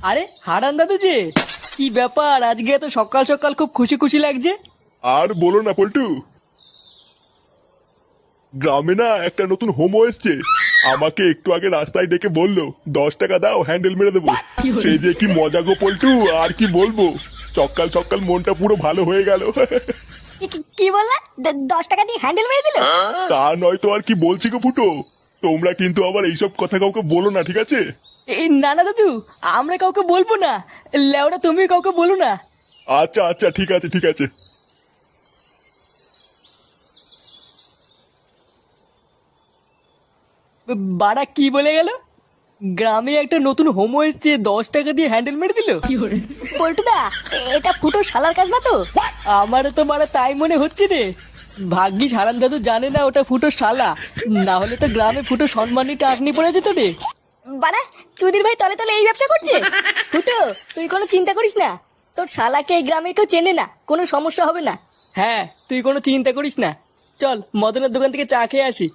আরে হারান দাদু যে, কি ব্যাপার আজকে এত সকাল সকাল খুব খুশি খুশি লাগছে? আর বলো না পল্টু, গ্রামে না একটা নতুন হোমো এসছে। আমাকে একটু আগে রাস্তায় ডেকে বললো 10 টাকা দাও, হ্যান্ডেল মেরে দেবো। সেই যে কি মজা গো পল্টু, আর কি বলবো। সকাল সকাল মনটা পুরো ভালো হয়ে গেল। কি বললা? 10 টাকা দিয়ে হ্যান্ডেল মেরে দিল? তা নয় তো আর কি বলছি গো ফুটো। তোমরা কিন্তু আবার এইসব কথা কাউকে বলো না, ঠিক আছে? এই না না দাদু, আমরা কাউকে বলবো না। লেওরা তুমি কাউকে বলো না। আচ্ছা আচ্ছা, ঠিক আছে ঠিক আছে। বাড়া কি বলে গেল? গ্রামে একটা নতুন হোমো এসছে, 10 টাকা দিয়ে হ্যান্ডেল মেরে দিল? পল্টুদা, এটা ফুটো শালার কাজ না তো? আমারও তো বাড়া তাই মনে হচ্ছে রে। ভাগ্যিস হারান দাদু জানে না ওটা ফুটো শালা, না হলে তো গ্রামে ফুটো সম্মানী টাকনি পড়ে যেত রে। বাড়া, চুদির ভাই তলে তলে এই ব্যবসা করছে। ফুটো, তুই কোনো চিন্তা করিস না। তোর শালাকে এই গ্রামে কেউ চেনে না, কোনো সমস্যা হবে না। হ্যাঁ, তুই কোনো চিন্তা করিস না। চল মদনের দোকান থেকে চা খেয়ে আসি।